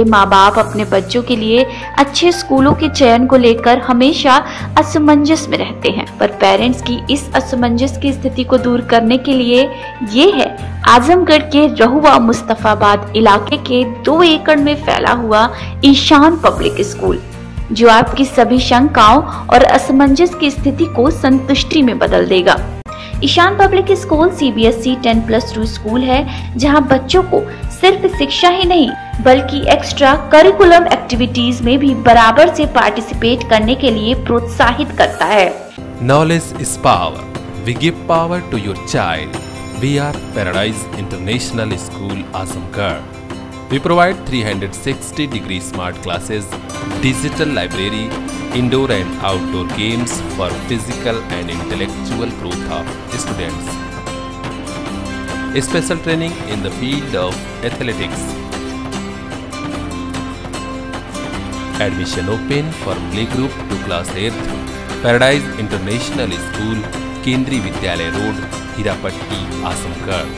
माँ बाप अपने बच्चों के लिए अच्छे स्कूलों के चयन को लेकर हमेशा असमंजस में रहते हैं, पर पेरेंट्स की इस असमंजस की स्थिति को दूर करने के लिए ये है आजमगढ़ के रहुआ मुस्तफाबाद इलाके के 2 एकड़ में फैला हुआ ईशान पब्लिक स्कूल, जो आपकी सभी शंकाओं और असमंजस की स्थिति को संतुष्टि में बदल देगा। Ishan public school CBSE 10+2 school है, जहां बच्चों को सिर्फ शिक्षा ही नहीं बल्कि एक्स्ट्रा करिकुलम एक्टिविटीज में भी बराबर से पार्टिसिपेट करने के लिए प्रोत्साहित करता है। Knowledge is power. We give power to your child. We are Paradise International School, Azamgarh. We provide 360-degree smart classes, digital library, indoor and outdoor games for physical and intellectual growth of students. Special training in the field of athletics. Admission open for playgroup to class 8th. Paradise International School, Kendri Vidyalaya Road, Hirapatti, Azamgarh.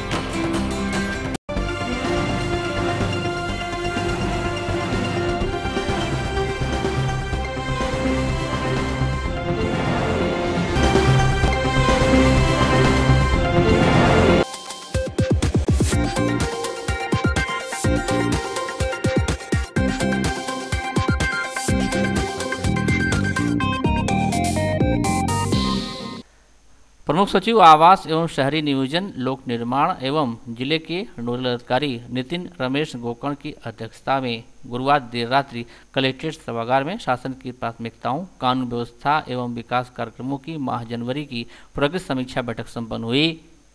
प्रमुख सचिव आवास एवं शहरी नियोजन लोक निर्माण एवं जिले के नोडल अधिकारी नितिन रमेश गोकर्ण की अध्यक्षता में गुरुवार देर रात्रि कलेक्ट्रेट सभागार में शासन की प्राथमिकताओं, कानून व्यवस्था एवं विकास कार्यक्रमों की माह जनवरी की प्रगति समीक्षा बैठक संपन्न हुई।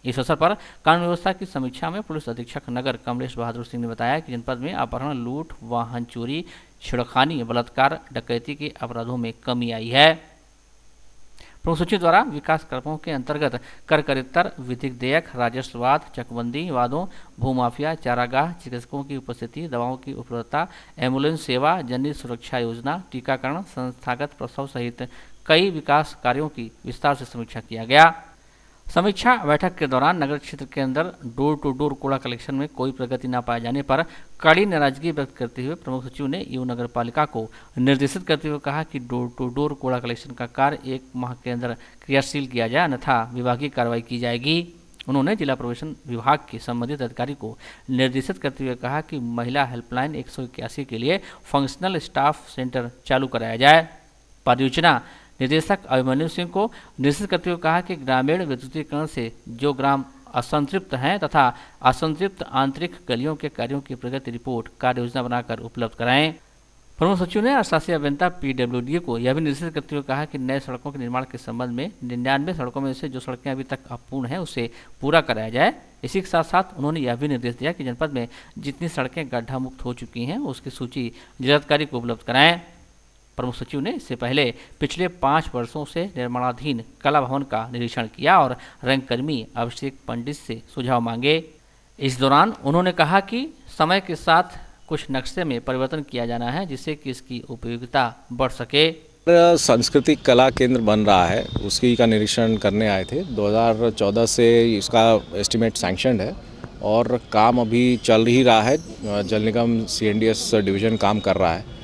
इस अवसर पर कानून व्यवस्था की समीक्षा में पुलिस अधीक्षक नगर कमलेश बहादुर सिंह ने बताया कि जनपद में अपहरण, लूट, वाहन चोरी, छेड़खानी, बलात्कार, डकैती के अपराधों में कमी आई है। प्रमुख सचिव द्वारा विकास कार्यक्रमों के अंतर्गत कर करितर, विधिक देयक, राजस्व वाद, चकबंदी वादों, भूमाफिया, चारागाह, चिकित्सकों की उपस्थिति, दवाओं की उपलब्धता, एम्बुलेंस सेवा, जननी सुरक्षा योजना, टीकाकरण, संस्थागत प्रसव सहित कई विकास कार्यों की विस्तार से समीक्षा किया गया। समीक्षा बैठक के दौरान नगर क्षेत्र के अंदर डोर टू डोर कूड़ा कलेक्शन में कोई प्रगति न पाए जाने पर कड़ी नाराजगी व्यक्त करते हुए प्रमुख सचिव ने यूं नगर पालिका को निर्देशित करते हुए कहा कि डोर टू डोर कूड़ा कलेक्शन का कार्य 1 माह के अंदर क्रियाशील किया जाए, अन्यथा विभागीय कार्रवाई की जाएगी। उन्होंने जिला प्रशासन विभाग के संबंधित अधिकारी को निर्देशित करते हुए कहा कि महिला हेल्पलाइन 181 के लिए फंक्शनल स्टाफ सेंटर चालू कराया जाए। परियोजना निदेशक अभिमन्यु सिंह को निर्देशित करते हुए कहा कि ग्रामीण विद्युतीकरण से जो ग्राम असंतृप्त हैं तथा असंतृप्त आंतरिक गलियों के कार्यों की प्रगति रिपोर्ट कार्य योजना बनाकर उपलब्ध कराएं। प्रमुख सचिव ने शासी अभियंता PWD को यह भी निर्देशित करते हुए कहा कि नए सड़कों के निर्माण के संबंध में 99 सड़कों में से जो सड़कें अभी तक अपूर्ण हैं उसे पूरा कराया जाए। इसी के साथ साथ उन्होंने यह भी निर्देश दिया कि जनपद में जितनी सड़कें गड्ढा मुक्त हो चुकी हैं उसकी सूची जिलाधिकारी को उपलब्ध कराएं। प्रमुख सचिव ने इससे पहले पिछले 5 वर्षों से निर्माणाधीन कला भवन का निरीक्षण किया और रंगकर्मी अभिषेक पंडित से सुझाव मांगे। इस दौरान उन्होंने कहा कि समय के साथ कुछ नक्शे में परिवर्तन किया जाना है जिससे कि इसकी उपयोगिता बढ़ सके। सांस्कृतिक कला केंद्र बन रहा है, उसकी का निरीक्षण करने आए थे। 2014 से इसका एस्टिमेट सैंक्शनड है और काम अभी चल ही रहा है। जल निगम CNDS डिवीज़न काम कर रहा है।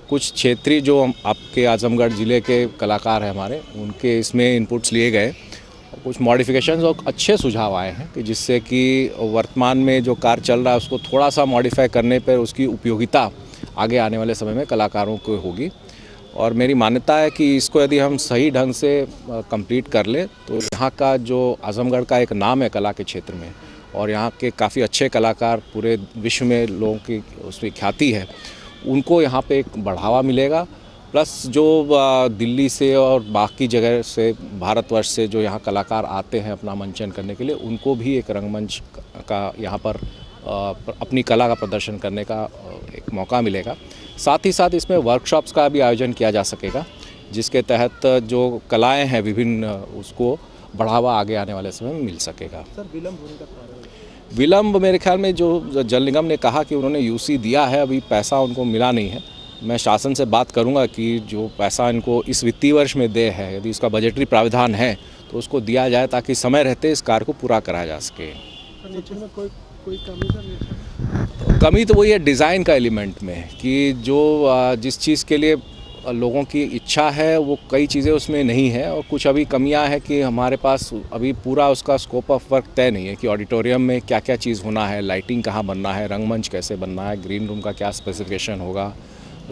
कुछ क्षेत्रीय जो आपके आजमगढ़ ज़िले के कलाकार हैं हमारे, उनके इसमें इनपुट्स लिए गए, कुछ मॉडिफिकेशंस और अच्छे सुझाव आए हैं कि जिससे कि वर्तमान में जो कार्य चल रहा है उसको थोड़ा सा मॉडिफाई करने पर उसकी उपयोगिता आगे आने वाले समय में कलाकारों को होगी। और मेरी मान्यता है कि इसको यदि हम सही ढंग से कंप्लीट कर ले तो यहाँ का जो आजमगढ़ का एक नाम है कला के क्षेत्र में और यहाँ के काफ़ी अच्छे कलाकार पूरे विश्व में लोगों की उसकी ख्याति है, उनको यहाँ पे एक बढ़ावा मिलेगा। प्लस जो दिल्ली से और बाकी जगह से भारतवर्ष से जो यहाँ कलाकार आते हैं अपना मंचन करने के लिए, उनको भी एक रंगमंच का यहाँ पर अपनी कला का प्रदर्शन करने का एक मौका मिलेगा। साथ ही साथ इसमें वर्कशॉप्स का भी आयोजन किया जा सकेगा जिसके तहत जो कलाएँ हैं विभिन्न, उसको बढ़ावा आगे आने वाले समय में मिल सकेगा। सर, विलम्ब होने का कारण? विलम्ब मेरे ख्याल में जो जल निगम ने कहा कि उन्होंने UC दिया है, अभी पैसा उनको मिला नहीं है। मैं शासन से बात करूंगा कि जो पैसा इनको इस वित्तीय वर्ष में दे है, यदि इसका बजटरी प्रावधान है तो उसको दिया जाए ताकि समय रहते इस कार्य को पूरा कराया जा सके। फर्नीचर में कोई कमी तो नहीं? कमी तो वही है डिज़ाइन का एलिमेंट में, कि जो जिस चीज़ के लिए लोगों की इच्छा है वो कई चीज़ें उसमें नहीं है, और कुछ अभी कमियां है कि हमारे पास अभी पूरा उसका स्कोप ऑफ वर्क तय नहीं है कि ऑडिटोरियम में क्या क्या चीज़ होना है, लाइटिंग कहाँ बनना है, रंगमंच कैसे बनना है, ग्रीन रूम का क्या स्पेसिफिकेशन होगा,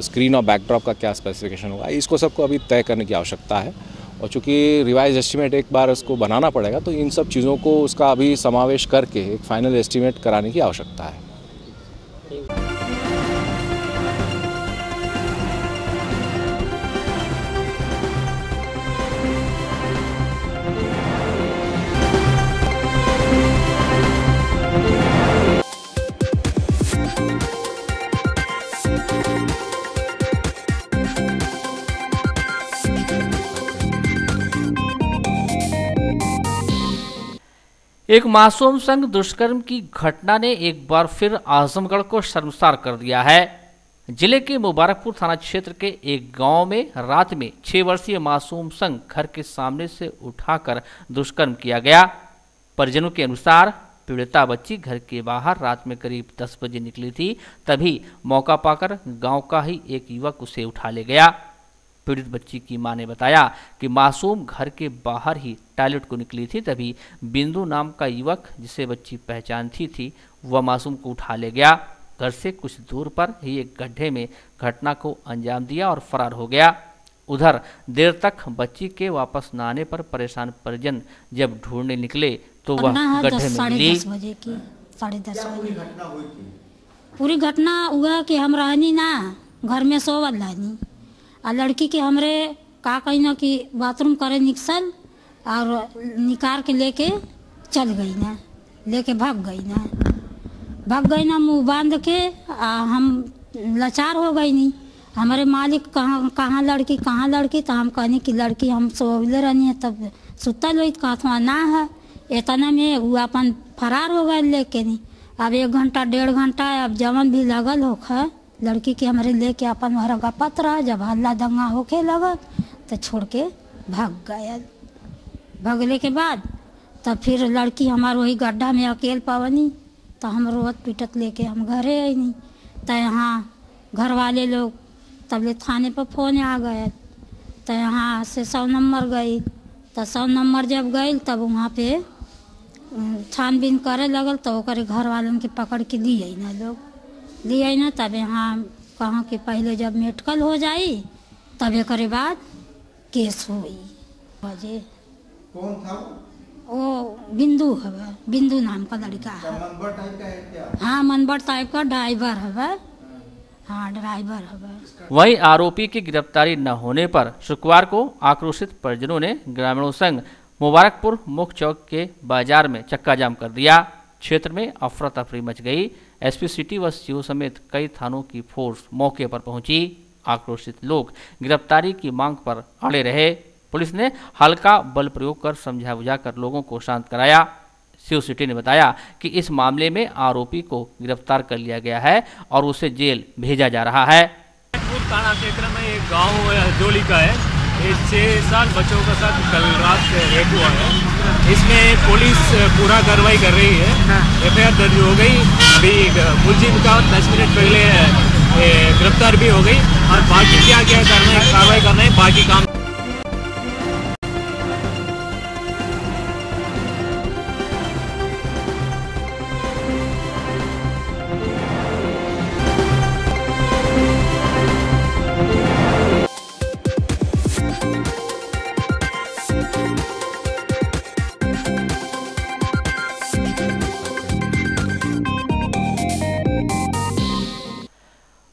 स्क्रीन और बैकड्रॉप का क्या स्पेसिफिकेशन होगा, इसको सबको अभी तय करने की आवश्यकता है। और चूँकि रिवाइज एस्टीमेट एक बार उसको बनाना पड़ेगा, तो इन सब चीज़ों को उसका अभी समावेश करके एक फाइनल एस्टीमेट कराने की आवश्यकता है। एक मासूम संग दुष्कर्म की घटना ने एक बार फिर आजमगढ़ को शर्मसार कर दिया है। जिले के मुबारकपुर थाना क्षेत्र के एक गांव में रात में 6 वर्षीय मासूम संग घर के सामने से उठाकर दुष्कर्म किया गया। परिजनों के अनुसार पीड़िता बच्ची घर के बाहर रात में करीब 10 बजे निकली थी, तभी मौका पाकर गांव का ही एक युवक उसे उठा ले गया। पीड़ित बच्ची की मां ने बताया कि मासूम घर के बाहर ही टॉयलेट को निकली थी, तभी बिंदु नाम का युवक जिसे बच्ची पहचानती थी वह मासूम को उठा ले गया। घर से कुछ दूर पर ही एक गड्ढे में घटना को अंजाम दिया और फरार हो गया। उधर देर तक बच्ची के वापस न आने पर परेशान परिजन जब ढूंढने निकले तो वह गड्ढे में मिली। 10:30 बजे की 10:30 बजे पूरी घटना हुआ कि हम रहनी ना घर में सोवल रहनी, और लड़की के हमरे का कही ना कि बाथरूम करे निकसल और निकाल के लेके चल गई ना, लेके भाग गई ना मुंह बांध के। हम लाचार हो गई नहीं, हमारे मालिक कहाँ लड़की, तो हम कहनी कि लड़की हम सोवले रहनी है, तब सुतल हुई कहता ना है, इतना में वो अपन फरार हो गए लेके नहीं। अब 1 घंटा 1.5 घंटा अब जवन भी लगल होखा लड़की के हमारे लेके अपन वहाँ गपत रहा। जब हल्ला दंगा होके लगल तो छोड़ के भाग गया। भगले के बाद तब फिर लड़की हमार वही गड्ढा में अकेले पावनी, तो हम रोत पीटत लेके हम घरे आई नहीं। तो यहाँ घर वाले लोग तबले थाने पर फोन आ गए, तो यहाँ से 100 नंबर गई। तो 100 नंबर जब गई तब वहाँ पे छानबीन करे लगल, तो ओकरे घर वालों के पकड़ के लिए ना लिए ना। तब यहाँ कहाँ कि पहले जब मेडिकल हो जाई तब एक बाद केस हुई। बजे कौन था वो बिंदु है, बिंदु नाम का लड़का है। मनबर टाइप का है क्या? हाँ मनबर टाइप का ड्राइवर है। हाँ ड्राइवर है। वहीं आरोपी की गिरफ्तारी न होने पर शुक्रवार को आक्रोशित परिजनों ने ग्रामीणों संग मुबारकपुर मुख्य चौक के बाजार में चक्का जाम कर दिया। क्षेत्र में अफरा तफरी मच गई। एसपी सिटी व सीओ समेत कई थानों की फोर्स मौके पर पहुंची। आक्रोशित लोग गिरफ्तारी की मांग पर अड़े रहे। पुलिस ने हल्का बल प्रयोग कर समझा बुझाकर लोगों को शांत कराया। सीओ सिटी ने बताया कि इस मामले में आरोपी को गिरफ्तार कर लिया गया है और उसे जेल भेजा जा रहा है। थाना क्षेत्र में एक गाँव जोली का है, ये 6 साल बच्चों के साथ कल रात रेप हुआ है। इसमें पुलिस पूरा कार्रवाई कर रही है। एफआईआर दर्ज हो गई। अभी मुलजिम का 10 मिनट पहले गिरफ्तार भी हो गई और बाकी क्या क्या करना है, कार्रवाई करना है, बाकी काम।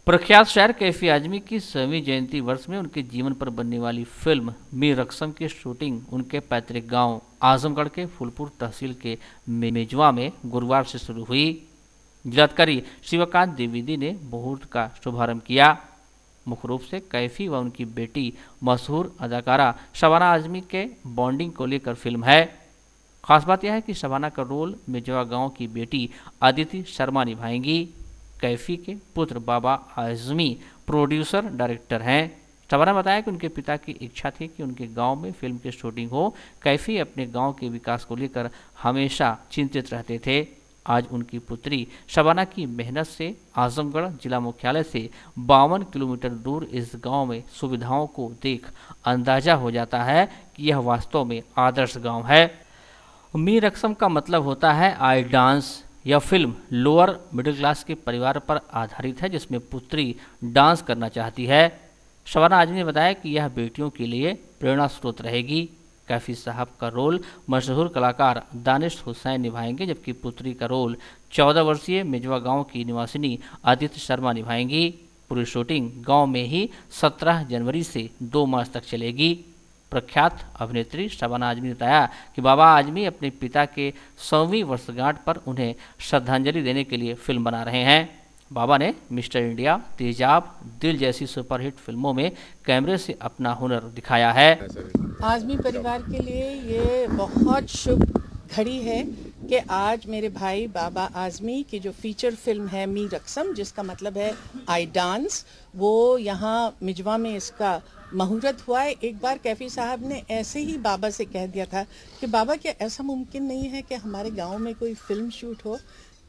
प्रख्यात शायर कैफी आजमी की 100वीं जयंती वर्ष में उनके जीवन पर बनने वाली फिल्म मीर रक्सम की शूटिंग उनके पैतृक गांव आजमगढ़ के फूलपुर तहसील के मेजवा में गुरुवार से शुरू हुई। जिलाधिकारी शिवकांत द्विवेदी ने मुहूर्त का शुभारंभ किया। मुख्य रूप से कैफी व उनकी बेटी मशहूर अदाकारा शबाना आजमी के बॉन्डिंग को लेकर फिल्म है। खास बात यह है कि शबाना का रोल मेजवा गाँव की बेटी अदिति शर्मा निभाएंगी। कैफी के पुत्र बाबा आजमी प्रोड्यूसर डायरेक्टर हैं। शबाना ने बताया कि उनके पिता की इच्छा थी कि उनके गांव में फिल्म की शूटिंग हो। कैफी अपने गांव के विकास को लेकर हमेशा चिंतित रहते थे। आज उनकी पुत्री शबाना की मेहनत से आजमगढ़ जिला मुख्यालय से 52 किलोमीटर दूर इस गांव में सुविधाओं को देख अंदाजा हो जाता है कि यह वास्तव में आदर्श गांव है। मी रकसम का मतलब होता है आई डांस। यह फिल्म लोअर मिडिल क्लास के परिवार पर आधारित है जिसमें पुत्री डांस करना चाहती है। शबाना आजमी ने बताया कि यह बेटियों के लिए प्रेरणा स्रोत रहेगी। कैफी साहब का रोल मशहूर कलाकार दानिश हुसैन निभाएंगे, जबकि पुत्री का रोल 14 वर्षीय मिजवा गांव की निवासिनी आदित्य शर्मा निभाएंगी। पूरी शूटिंग गांव में ही 17 जनवरी से 2 मार्च तक चलेगी। प्रख्यात अभिनेत्री शबाना आजमी ने बताया कि बाबा आजमी अपने पिता के 100वीं वर्षगांठ पर उन्हें श्रद्धांजलि देने के लिए फिल्म बना रहे हैं। बाबा ने मिस्टर इंडिया, तेजाब, दिल जैसी सुपरहिट फिल्मों में कैमरे से अपना हुनर दिखाया है। आजमी परिवार के लिए ये बहुत शुभ घड़ी है कि आज मेरे भाई बाबा आजमी की जो फीचर फिल्म है मी रकसम, जिसका मतलब है आई डांस, वो यहाँ मिजवा में इसका मुहूर्त हुआ है। एक बार कैफी साहब ने ऐसे ही बाबा से कह दिया था कि बाबा क्या ऐसा मुमकिन नहीं है कि हमारे गांव में कोई फिल्म शूट हो,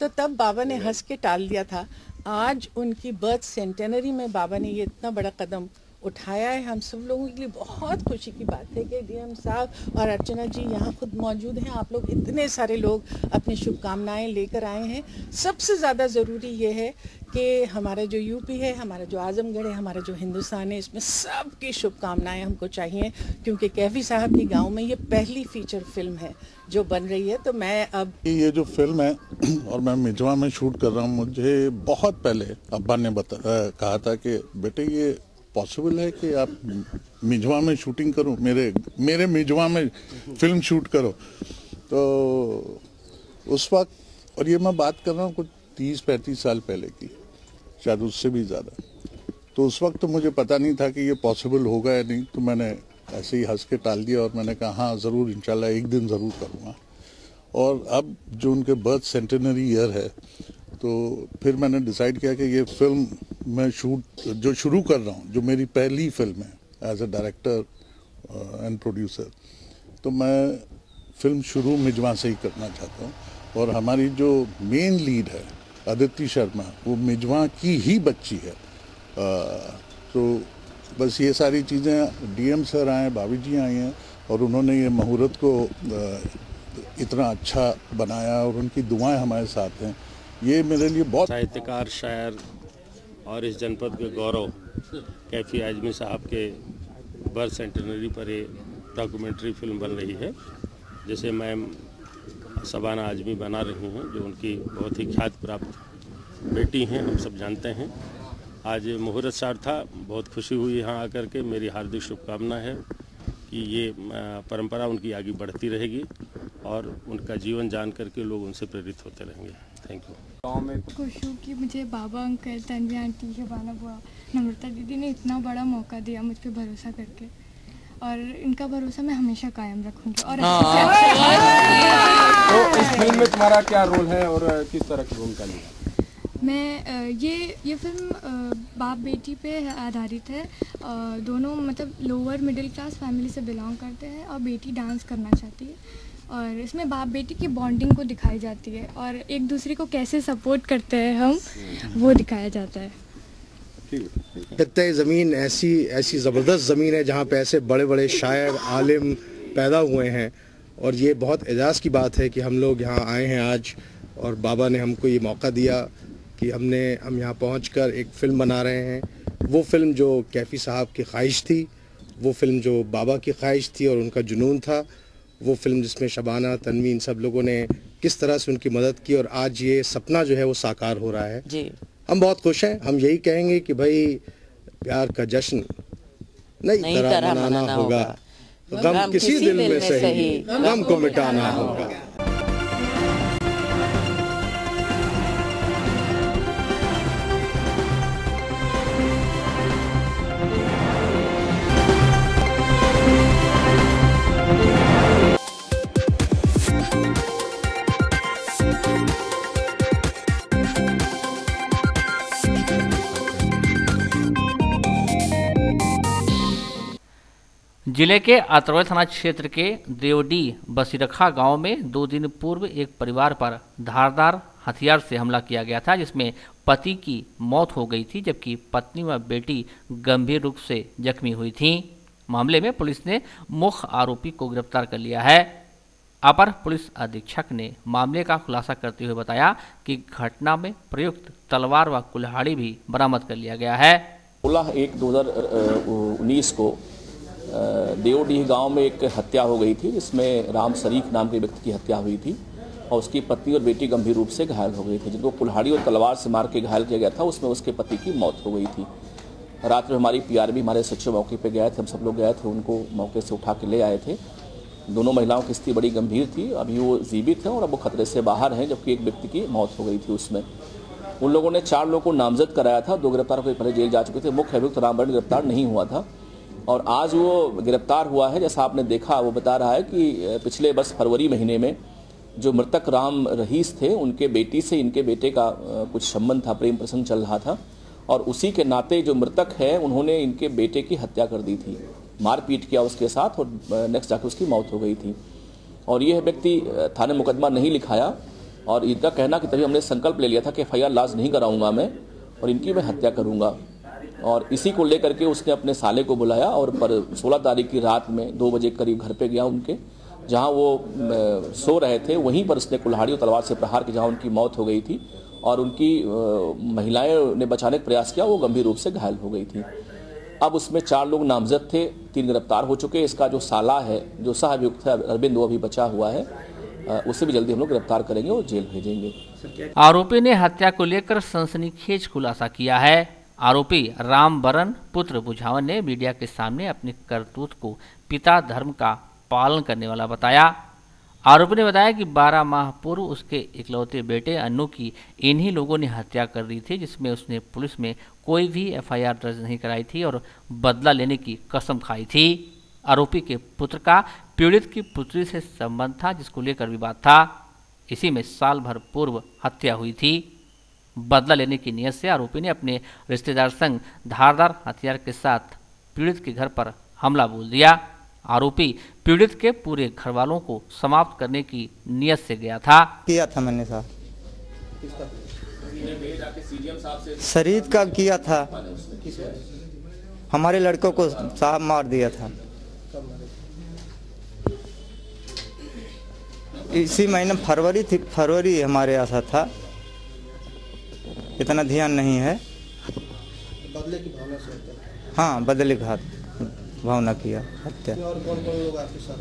तो तब बाबा ने हंस के टाल दिया था। आज उनकी बर्थ सेंटेनरी में बाबा ने ये इतना बड़ा कदम उठाया है। हम सब लोगों के लिए बहुत खुशी की बात है कि डीएम साहब और अर्चना जी यहाँ खुद मौजूद हैं। आप लोग इतने सारे लोग अपनी शुभकामनाएं लेकर आए हैं। सबसे ज़्यादा ज़रूरी ये है कि हमारा जो यूपी है, हमारा जो आजमगढ़ है, हमारा जो हिंदुस्तान है, इसमें सबकी शुभकामनाएं हमको चाहिए, क्योंकि कैफी साहब की गांव में ये पहली फीचर फिल्म है जो बन रही है। तो मैं अब ये जो फिल्म है और मैं मिजवा में शूट कर रहा हूँ, मुझे बहुत पहले अब्बा ने कहा था कि बेटे ये पॉसिबल है कि आप मिजवा में शूटिंग करो, मेरे मिजवा में फिल्म शूट करो। तो उस वक्त, और ये मैं बात कर रहा हूँ कुछ 30-35 साल पहले की, शायद उससे भी ज़्यादा, तो उस वक्त तो मुझे पता नहीं था कि ये पॉसिबल होगा या नहीं। तो मैंने ऐसे ही हंस के टाल दिया और मैंने कहा हाँ ज़रूर, इंशाल्लाह एक दिन ज़रूर करूँगा। और अब जो उनके बर्थ सेंटेनरी ईयर है, तो फिर मैंने डिसाइड किया कि ये फिल्म मैं जो शुरू कर रहा हूँ, जो मेरी पहली फिल्म है as a director and producer, तो मैं फिल्म शुरू मिजवा से ही करना चाहता हूँ। और हमारी जो मेन लीड है आदित्य शर्मा, वो मिजवा की ही बच्ची है। तो बस ये सारी चीज़ें, डीएम सर आए, भाभी जी आई हैं और उन्होंने ये मुहूर्त को इतना अच्छा बनाया और उनकी दुआएं हमारे साथ हैं। ये मेरे लिए बहुत साहित्यकार, शायर और इस जनपद के गौरव कैफी आजमी साहब के बर्थ सेंटेनरी पर ये डॉक्यूमेंट्री फिल्म बन रही है, जिसे मैम शबाना आजमी बना रही हैं, जो उनकी बहुत ही ख्याति प्राप्त बेटी हैं, हम सब जानते हैं। आज मुहूर्त सार था, बहुत खुशी हुई यहाँ आकर के। मेरी हार्दिक शुभकामना है कि ये परंपरा उनकी आगे बढ़ती रहेगी और उनका जीवन जान करके लोग उनसे प्रेरित होते रहेंगे। Thank you. गाँव में खुश हूँ कि मुझे बाबा, अंकल, तन्वी आंटी, शबाना बुआ, नम्रता दीदी ने इतना बड़ा मौका दिया मुझ पर भरोसा करके, और इनका भरोसा मैं हमेशा कायम रखूँगी। और तो इस फिल्म में तुम्हारा क्या रोल है और किस तरह की भूमिका ली? मैं ये फिल्म बाप बेटी पे आधारित है। दोनों मतलब लोअर मिडिल क्लास फैमिली से बिलोंग करते हैं और बेटी डांस करना चाहती है, और इसमें बाप बेटी की बॉन्डिंग को दिखाई जाती है और एक दूसरे को कैसे सपोर्ट करते हैं हम, वो दिखाया जाता है। खित्ते ज़मीन ऐसी ज़बरदस्त ज़मीन है जहाँ पे ऐसे बड़े बड़े शायर, आलिम पैदा हुए हैं, और ये बहुत एजाज़ की बात है कि हम लोग यहाँ आए हैं आज, और बाबा ने हमको ये मौका दिया कि हम यहाँ पहुंचकर एक फ़िल्म बना रहे हैं। वो फिल्म जो कैफी साहब की ख्वाहिश थी, वो फिल्म जो बाबा की ख्वाहिश थी और उनका जुनून था, वो फिल्म जिसमें शबाना, तन्वी, इन सब लोगों ने किस तरह से उनकी मदद की, और आज ये सपना जो है वो साकार हो रहा है जी। हम बहुत खुश हैं। हम यही कहेंगे कि भाई प्यार का जश्न नई तरह मनाना होगा, गम किसी दिल में सही, गम को मिटाना होगा। जिले के अतरौली थाना क्षेत्र के देवडी बसीरखा गांव में 2 दिन पूर्व एक परिवार पर धारदार हथियार से हमला किया गया था, जिसमें पति की मौत हो गई थी जबकि पत्नी व बेटी गंभीर रूप से जख्मी हुई थी। मामले में पुलिस ने मुख्य आरोपी को गिरफ्तार कर लिया है। अपर पुलिस अधीक्षक ने मामले का खुलासा करते हुए बताया कि घटना में प्रयुक्त तलवार व कुल्हाड़ी भी बरामद कर लिया गया है। 16/1/2019 को देवडीह गांव में एक हत्या हो गई थी, जिसमें राम शरीफ नाम के व्यक्ति की हत्या हुई थी और उसकी पत्नी और बेटी गंभीर रूप से घायल हो गई थी। जिनको कुल्हाड़ी और तलवार से मार के घायल किया गया था, उसमें उसके पति की मौत हो गई थी। रात में हमारी पीआरबी हमारे सचिव मौके पे गए थे, हम सब लोग गए थे, उनको मौके से उठा के ले आए थे। दोनों महिलाओं की स्थिति बड़ी गंभीर थी, अभी वो जीवित हैं और अब वो खतरे से बाहर हैं, जबकि एक व्यक्ति की मौत हो गई थी। उसमें उन लोगों ने 4 लोगों को नामजद कराया था, 2 गिरफ्तार होकर पहले जेल जा चुके थे। मुख्य अभियुक्त रामबरण गिरफ्तार नहीं हुआ था और आज वो गिरफ्तार हुआ है। जैसा आपने देखा, वो बता रहा है कि पिछले वर्ष फरवरी महीने में जो मृतक राम रहीस थे, उनके बेटी से इनके बेटे का कुछ संबंध था, प्रेम प्रसंग चल रहा था और उसी के नाते जो मृतक है उन्होंने इनके बेटे की हत्या कर दी थी, मारपीट किया उसके साथ और नेक्स्ट जाकर उसकी मौत हो गई थी। और यह व्यक्ति थाने मुकदमा नहीं लिखाया और इनका कहना कि तभी हमने संकल्प ले लिया था कि FIR लॉन्च नहीं कराऊंगा मैं और इनकी मैं हत्या करूंगा। और इसी को लेकर के उसने अपने साले को बुलाया और पर 16 तारीख की रात में 2 बजे करीब घर पे गया उनके, जहां वो सो रहे थे, वहीं पर उसने कुल्हाड़ी और तलवार से प्रहार किया, जहां उनकी मौत हो गई थी और उनकी महिलाएं ने बचाने का प्रयास किया, वो गंभीर रूप से घायल हो गई थी। अब उसमें 4 लोग नामजद थे, 3 गिरफ्तार हो चुके। इसका जो साला है, जो सह अभियुक्त है अरविंद, वो अभी बचा हुआ है, उसे भी जल्दी हम लोग गिरफ्तार करेंगे और जेल भेजेंगे। आरोपी ने हत्या को लेकर सनसनीखेज खुलासा किया है। आरोपी रामबरन पुत्र बुझावन ने मीडिया के सामने अपनी करतूत को पिता धर्म का पालन करने वाला बताया। आरोपी ने बताया कि 12 माह पूर्व उसके इकलौते बेटे अन्नू की इन्हीं लोगों ने हत्या कर दी थी, जिसमें उसने पुलिस में कोई भी FIR दर्ज नहीं कराई थी और बदला लेने की कसम खाई थी। आरोपी के पुत्र का पीड़ित की पुत्री से संबंध था, जिसको लेकर विवाद था। इसी में साल भर पूर्व हत्या हुई थी। बदला लेने की नीयत से आरोपी ने अपने रिश्तेदार संग धारदार हथियार के साथ पीड़ित के घर पर हमला बोल दिया। आरोपी पीड़ित के पूरे घर वालों को समाप्त करने की नीयत से गया था। किया था मैंने साहब, शरीर का किया था, हमारे लड़कों को साहब मार दिया था। इसी महीने फरवरी थी, फरवरी हमारे ऐसा था, इतना ध्यान नहीं है। बदले की भावना से होता है। हाँ, बदले की भावना किया हत्या। और कौन कौन लोग आपके साथ?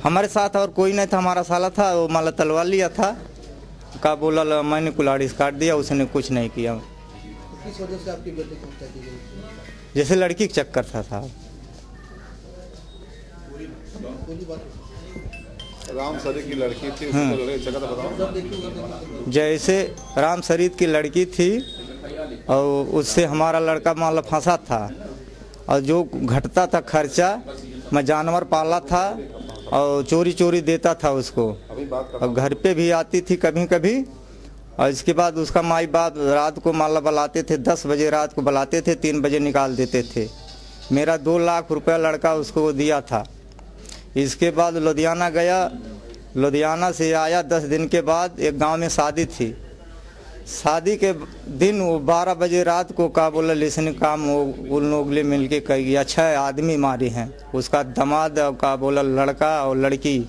हमारे साथ और कोई नहीं था, हमारा साला था, वो माला तलवार लिया था, का बोला मैंने कुल्हाड़ी से काट दिया, उसने कुछ नहीं किया। किस वजह से आपकी बेटी को हत्या की गई? जैसे लड़की का चक्कर था साहब। राम शरीफ की लड़की थी, जगह तो बताओ। जैसे राम शरीफ की लड़की थी और उससे हमारा लड़का माला फंसा था और जो घटता था खर्चा, मैं जानवर पाला था और चोरी चोरी देता था उसको, और घर पे भी आती थी कभी कभी। और इसके बाद उसका माई बाप रात को माला बुलाते थे, 10 बजे रात को बुलाते थे, 3 बजे निकाल देते थे। मेरा 2 लाख रुपया लड़का उसको दिया था। इसके बाद लुधियाना गया, लुधियाना से आया 10 दिन के बाद, एक गांव में शादी थी। शादी के दिन वो 12 बजे रात को का बोला लिसन काम उन लोग मिल के कही 6 आदमी मारे हैं। उसका दामाद का बोला लड़का और लड़की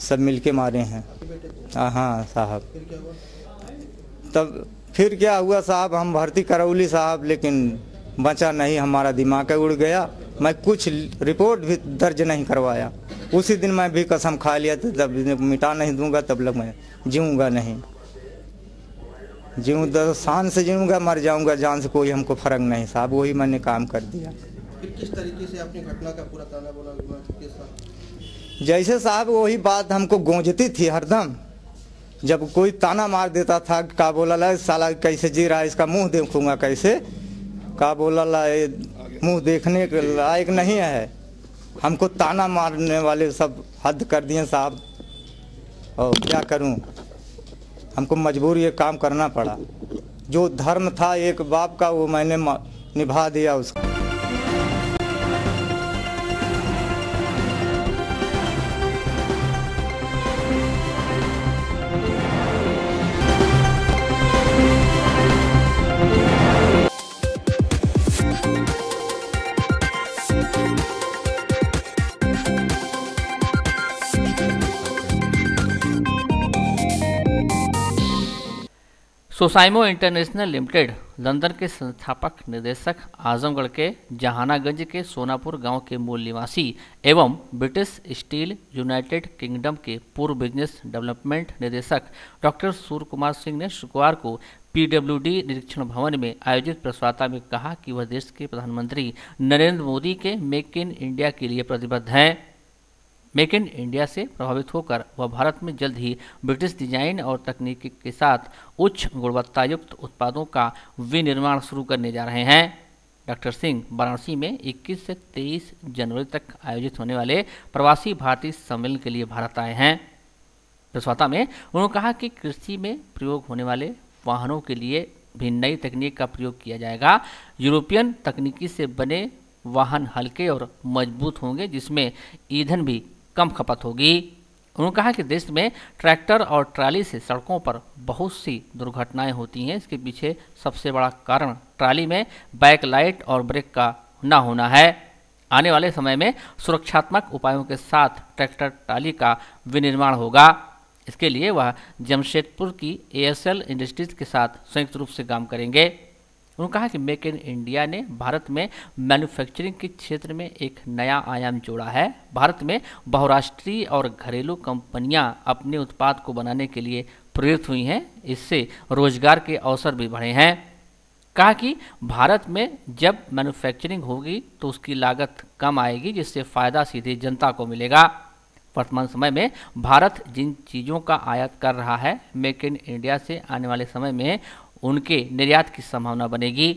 सब मिल के मारे हैं। हाँ साहब। तब फिर क्या हुआ साहब, हम भर्ती करौली साहब, लेकिन बचा नहीं, हमारा दिमाग उड़ गया। मैं कुछ रिपोर्ट भी दर्ज नहीं करवाया। उसी दिन मैं भी कसम खा लिया था, जब मिटा नहीं दूंगा तब तक मैं जीऊँगा नहीं। जीऊँ तो शान से जीऊँगा, मर जाऊँगा जान से कोई हमको फर्क नहीं साहब। वही मैंने काम कर दिया। किस तरीके से आपने घटना का पूरा ताना बोला? जैसे साहब वही बात हमको गूंजती थी हरदम, जब कोई ताना मार देता था, का बोला साला कैसे जी रहा है, इसका मुंह देखूंगा कैसे, का बोला मुंह देखने के लायक नहीं है। हमको ताना मारने वाले सब हद कर दिए साहब, और क्या करूं, हमको मजबूर ये काम करना पड़ा। जो धर्म था एक बाप का, वो मैंने निभा दिया उसको। सोसाइमो इंटरनेशनल लिमिटेड लंदन के संस्थापक निदेशक, आजमगढ़ के जहानागंज के सोनापुर गांव के मूल निवासी एवं ब्रिटिश स्टील यूनाइटेड किंगडम के पूर्व बिजनेस डेवलपमेंट निदेशक डॉक्टर सूर्य कुमार सिंह ने शुक्रवार को पीडब्ल्यूडी निरीक्षण भवन में आयोजित प्रेस वार्ता में कहा कि वह देश के प्रधानमंत्री नरेंद्र मोदी के मेक इन इंडिया के लिए प्रतिबद्ध हैं। मेक इन इंडिया से प्रभावित होकर वह भारत में जल्द ही ब्रिटिश डिजाइन और तकनीकी के साथ उच्च गुणवत्तायुक्त उत्पादों का विनिर्माण शुरू करने जा रहे हैं। डॉक्टर सिंह वाराणसी में 21 से 23 जनवरी तक आयोजित होने वाले प्रवासी भारतीय सम्मेलन के लिए भारत आए हैं। प्रेस वार्ता में उन्होंने कहा कि कृषि में प्रयोग होने वाले वाहनों के लिए भी नई तकनीक का प्रयोग किया जाएगा। यूरोपियन तकनीकी से बने वाहन हल्के और मजबूत होंगे, जिसमें ईंधन भी कम खपत होगी। उन्होंने कहा कि देश में ट्रैक्टर और ट्राली से सड़कों पर बहुत सी दुर्घटनाएं होती हैं। इसके पीछे सबसे बड़ा कारण ट्राली में बैक लाइट और ब्रेक का न होना है। आने वाले समय में सुरक्षात्मक उपायों के साथ ट्रैक्टर ट्राली का विनिर्माण होगा। इसके लिए वह जमशेदपुर की ASL इंडस्ट्रीज के साथ संयुक्त रूप से काम करेंगे। उन्होंने कहा कि मेक इन इंडिया ने भारत में मैन्युफैक्चरिंग के क्षेत्र में एक नया आयाम जोड़ा है। भारत में बहुराष्ट्रीय और घरेलू कंपनियां अपने उत्पाद को बनाने के लिए प्रेरित हुई हैं। इससे रोजगार के अवसर भी बढ़े हैं। कहा कि भारत में जब मैन्युफैक्चरिंग होगी तो उसकी लागत कम आएगी, जिससे फायदा सीधे जनता को मिलेगा। वर्तमान समय में भारत जिन चीज़ों का आयात कर रहा है, मेक इन इंडिया से आने वाले समय में उनके निर्यात की संभावना बनेगी।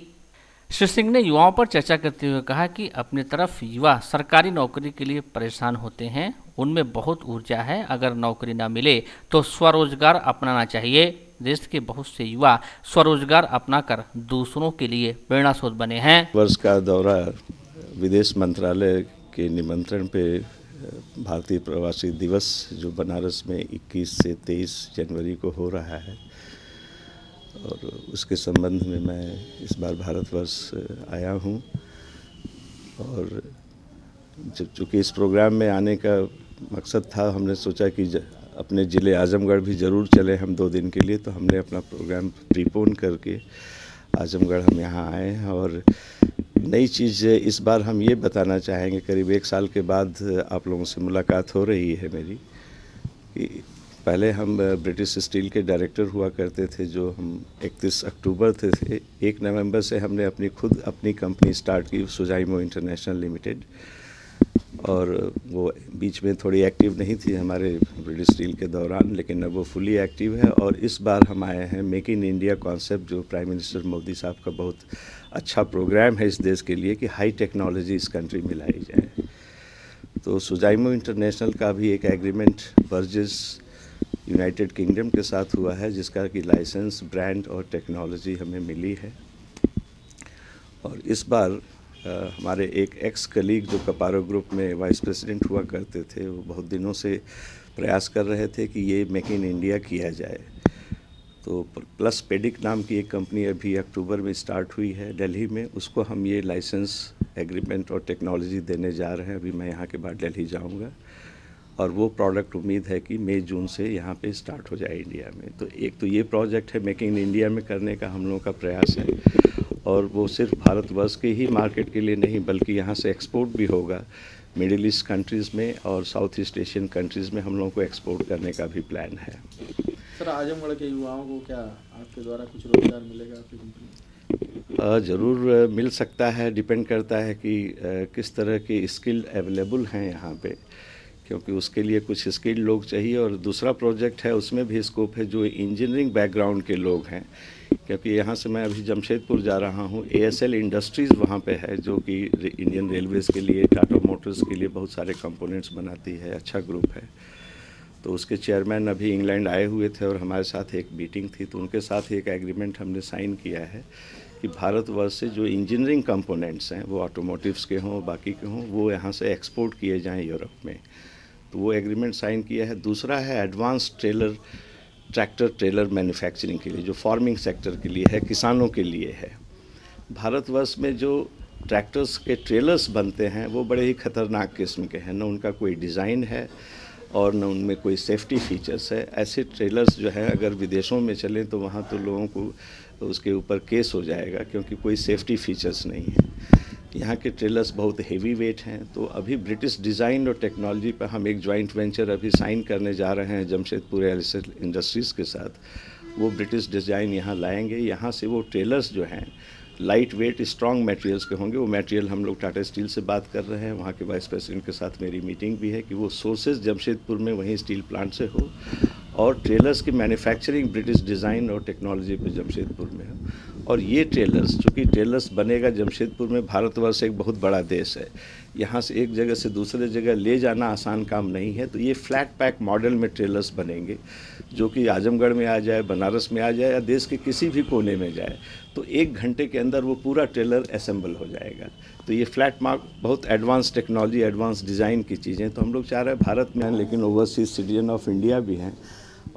श्री सिंह ने युवाओं पर चर्चा करते हुए कहा कि अपनी तरफ युवा सरकारी नौकरी के लिए परेशान होते हैं, उनमें बहुत ऊर्जा है, अगर नौकरी न मिले तो स्वरोजगार अपनाना चाहिए। देश के बहुत से युवा स्वरोजगार अपनाकर दूसरों के लिए प्रेरणा स्रोत बने हैं। वर्ष का दौरा विदेश मंत्रालय के निमंत्रण पे भारतीय प्रवासी दिवस जो बनारस में 21 से 23 जनवरी को हो रहा है, और उसके संबंध में मैं इस बार भारतवर्ष आया हूँ। और चूँकि इस प्रोग्राम में आने का मकसद था, हमने सोचा कि अपने ज़िले आजमगढ़ भी ज़रूर चले हम 2 दिन के लिए, तो हमने अपना प्रोग्राम प्रीपोन करके आजमगढ़ हम यहाँ आए हैं। और नई चीज़ इस बार हम ये बताना चाहेंगे, करीब 1 साल के बाद आप लोगों से मुलाकात हो रही है मेरी, कि पहले हम ब्रिटिश स्टील के डायरेक्टर हुआ करते थे, जो हम 31 अक्टूबर थे। 1 नवंबर से हमने अपनी कंपनी स्टार्ट की, सोसाइमो इंटरनेशनल लिमिटेड, और वो बीच में थोड़ी एक्टिव नहीं थी हमारे ब्रिटिश स्टील के दौरान, लेकिन अब वो फुली एक्टिव है। और इस बार हम आए हैं मेक इन इंडिया कॉन्सेप्ट, जो प्राइम मिनिस्टर मोदी साहब का बहुत अच्छा प्रोग्राम है इस देश के लिए, कि हाई टेक्नोलॉजी इस कंट्री में लाई जाए। तो सोसाइमो इंटरनेशनल का भी एक एग्रीमेंट बर्जेस यूनाइटेड किंगडम के साथ हुआ है, जिसका कि लाइसेंस, ब्रांड और टेक्नोलॉजी हमें मिली है। और इस बार हमारे एक एक्स कलीग जो कपारो ग्रुप में वाइस प्रेसिडेंट हुआ करते थे, वो बहुत दिनों से प्रयास कर रहे थे कि ये मेक इन इंडिया किया जाए। तो प्लस पेडिक नाम की एक कंपनी अभी अक्टूबर में स्टार्ट हुई है दिल्ली में, उसको हम ये लाइसेंस, एग्रीमेंट और टेक्नोलॉजी देने जा रहे हैं। अभी मैं यहाँ के बाद दिल्ली जाऊँगा, और वो प्रोडक्ट उम्मीद है कि मई जून से यहाँ पे स्टार्ट हो जाए इंडिया में। तो एक तो ये प्रोजेक्ट है मेक इन इंडिया में करने का हम लोगों का प्रयास है, और वो सिर्फ भारतवर्ष के ही मार्केट के लिए नहीं, बल्कि यहाँ से एक्सपोर्ट भी होगा मिडिल ईस्ट कंट्रीज़ में और साउथ ईस्ट एशियन कंट्रीज़ में हम लोगों को एक्सपोर्ट करने का भी प्लान है। सर, आजमगढ़ के युवाओं को क्या आपके द्वारा कुछ रोजगार मिलेगा आपकी कंपनी? ज़रूर मिल सकता है, डिपेंड करता है कि किस तरह के स्किल अवेलेबल हैं यहाँ पे, क्योंकि उसके लिए कुछ स्किल्ड लोग चाहिए। और दूसरा प्रोजेक्ट है, उसमें भी स्कोप है जो इंजीनियरिंग बैकग्राउंड के लोग हैं, क्योंकि यहाँ से मैं अभी जमशेदपुर जा रहा हूँ। ASL इंडस्ट्रीज़ वहाँ पे है, जो कि इंडियन रेलवेज़ के लिए, टाटा मोटर्स के लिए बहुत सारे कंपोनेंट्स बनाती है, अच्छा ग्रुप है। तो उसके चेयरमैन अभी इंग्लैंड आए हुए थे और हमारे साथ एक मीटिंग थी, तो उनके साथ एक एग्रीमेंट हमने साइन किया है कि भारतवर्ष से जो इंजीनियरिंग कंपोनेंट्स हैं, वो ऑटोमोटिव्स के हों, बाकी के हों, वो यहाँ से एक्सपोर्ट किए जाएँ यूरोप में। तो वो एग्रीमेंट साइन किया है। दूसरा है एडवांस ट्रैक्टर ट्रेलर मैन्युफैक्चरिंग के लिए, जो फार्मिंग सेक्टर के लिए है, किसानों के लिए है। भारतवर्ष में जो ट्रैक्टर्स के ट्रेलर्स बनते हैं वो बड़े ही खतरनाक किस्म के हैं, न उनका कोई डिज़ाइन है और न उनमें कोई सेफ्टी फीचर्स है। ऐसे ट्रेलर्स जो हैं अगर विदेशों में चलें तो वहाँ तो लोगों को उसके ऊपर केस हो जाएगा, क्योंकि कोई सेफ्टी फीचर्स नहीं है। यहाँ के ट्रेलर्स बहुत हेवी वेट हैं। तो अभी ब्रिटिश डिज़ाइन और टेक्नोलॉजी पर हम एक जॉइंट वेंचर अभी साइन करने जा रहे हैं जमशेदपुर एलिसर इंडस्ट्रीज़ के साथ। वो ब्रिटिश डिज़ाइन यहाँ लाएंगे। यहाँ से वो ट्रेलर्स जो हैं लाइट वेट स्ट्रॉन्ग मटेरियल्स के होंगे। वो मटेरियल हम लोग टाटा स्टील से बात कर रहे हैं, वहाँ के वाइस प्रेसिडेंट के साथ मेरी मीटिंग भी है कि वो सोर्सेज जमशेदपुर में वहीं स्टील प्लांट से हो और ट्रेलर्स की मैन्युफैक्चरिंग ब्रिटिश डिज़ाइन और टेक्नोलॉजी पे जमशेदपुर में हो। और ये ट्रेलर्स, चूँकि ट्रेलर्स बनेगा जमशेदपुर में, भारतवर्ष एक बहुत बड़ा देश है, यहाँ से एक जगह से दूसरे जगह ले जाना आसान काम नहीं है। तो ये फ्लैट पैक मॉडल में ट्रेलर्स बनेंगे जो कि आजमगढ़ में आ जाए, बनारस में आ जाए या देश के किसी भी कोने में जाए, तो 1 घंटे के अंदर वो पूरा ट्रेलर असेंबल हो जाएगा। तो ये फ्लैट मार्क बहुत एडवांस टेक्नोलॉजी, एडवांस डिज़ाइन की चीज़ें। तो हम लोग चाह रहे हैं भारत में हैं लेकिन ओवरसीज सिटीजन ऑफ इंडिया भी हैं,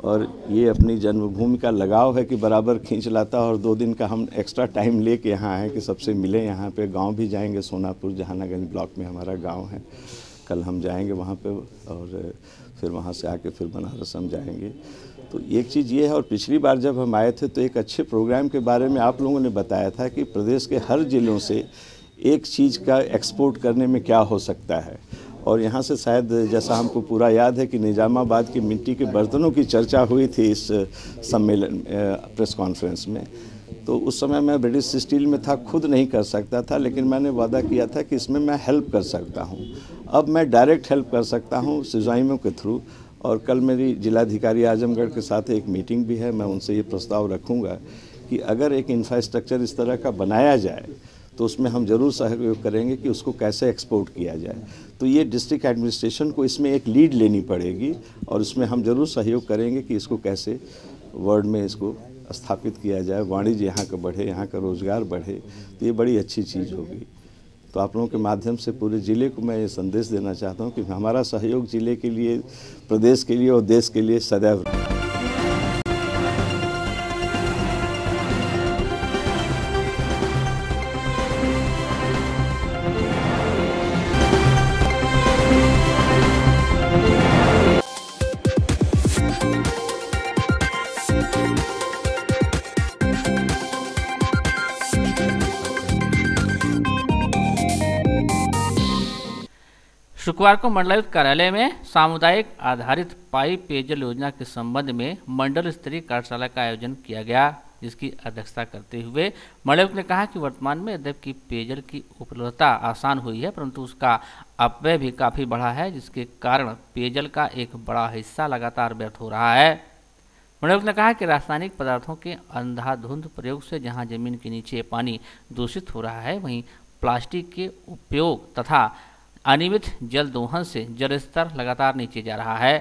और ये अपनी जन्मभूमि का लगाव है कि बराबर खींच लाता। और 2 दिन का हम एक्स्ट्रा टाइम लेके यहाँ आए कि सबसे मिले। यहाँ पे गांव भी जाएंगे, सोनापुर जहानागंज ब्लॉक में हमारा गांव है, कल हम जाएंगे वहाँ पे, और फिर वहाँ से आके फिर बनारस हम जाएंगे। तो एक चीज़ ये है, और पिछली बार जब हम आए थे तो एक अच्छे प्रोग्राम के बारे में आप लोगों ने बताया था कि प्रदेश के हर ज़िलों से एक चीज़ का एक्सपोर्ट करने में क्या हो सकता है। और यहाँ से शायद, जैसा हमको पूरा याद है कि निजामाबाद की मिट्टी के बर्तनों की चर्चा हुई थी इस सम्मेलन प्रेस कॉन्फ्रेंस में। तो उस समय मैं ब्रिटिश स्टील में था, खुद नहीं कर सकता था, लेकिन मैंने वादा किया था कि इसमें मैं हेल्प कर सकता हूँ। अब मैं डायरेक्ट हेल्प कर सकता हूँ सिजाइमों के थ्रू। और कल मेरी जिलाधिकारी आजमगढ़ के साथ एक मीटिंग भी है, मैं उनसे ये प्रस्ताव रखूँगा कि अगर एक इंफ्रास्ट्रक्चर इस तरह का बनाया जाए तो उसमें हम ज़रूर सहयोग करेंगे कि उसको कैसे एक्सपोर्ट किया जाए। तो ये डिस्ट्रिक्ट एडमिनिस्ट्रेशन को इसमें एक लीड लेनी पड़ेगी, और इसमें हम ज़रूर सहयोग करेंगे कि इसको कैसे वर्ल्ड में इसको स्थापित किया जाए, वाणिज्य यहाँ का बढ़े, यहाँ का रोज़गार बढ़े। तो ये बड़ी अच्छी चीज़ होगी। तो आप लोगों के माध्यम से पूरे ज़िले को मैं ये संदेश देना चाहता हूँ कि हमारा सहयोग ज़िले के लिए, प्रदेश के लिए और देश के लिए सदैव। शुक्रवार को मंडलायुक्त कार्यालय में सामुदायिक आधारित पाइप पेयजल योजना के संबंध में मंडल स्तरीय कार्यशाला का आयोजन किया गया, जिसकी अध्यक्षता करते हुए मंडलायुक्त ने कहा कि वर्तमान में यद्यपि की पेयजल की उपलब्धता आसान हुई है, परंतु उसका अपव्यय भी काफ़ी बढ़ा है, जिसके कारण पेयजल का एक बड़ा हिस्सा लगातार व्यर्थ हो रहा है। मंडलायुक्त ने कहा कि रासायनिक पदार्थों के अंधाधुंध प्रयोग से जहाँ जमीन के नीचे पानी दूषित हो रहा है, वहीं प्लास्टिक के उपयोग तथा अनियमित जल दोहन से जल स्तर लगातार नीचे जा रहा है।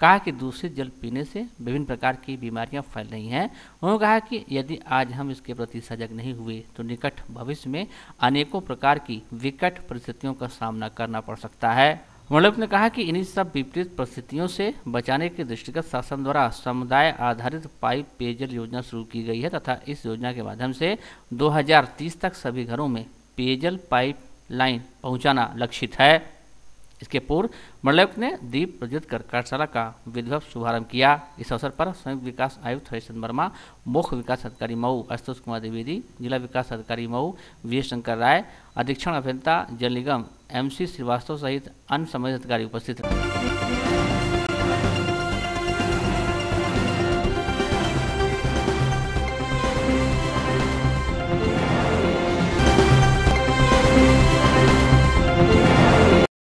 कहा कि दूषित जल पीने से विभिन्न प्रकार की बीमारियां फैल रही हैं। उन्होंने कहा कि यदि आज हम इसके प्रति सजग नहीं हुए तो निकट भविष्य में अनेकों प्रकार की विकट परिस्थितियों का सामना करना पड़ सकता है। मंडलायुक्त ने कहा कि इन्हीं सब विपरीत परिस्थितियों से बचाने के दृष्टिगत शासन द्वारा समुदाय आधारित पाइप पेयजल योजना शुरू की गई है तथा इस योजना के माध्यम से 2030 तक सभी घरों में पेयजल पाइप लाइन पहुंचाना लक्षित है। इसके पूर्व मंडलायुक्त ने दीप प्रज्वलित कर कार्यशाला का विधिवत शुभारंभ किया। इस अवसर पर संयुक्त विकास आयुक्त हरिचंद वर्मा, मुख्य विकास अधिकारी मऊ आशुतोष कुमार द्विवेदी, जिला विकास अधिकारी मऊ वी शंकर राय, अधीक्षण अभियंता जल निगम MC श्रीवास्तव सहित अन्य संबंधित अधिकारी उपस्थित रहे।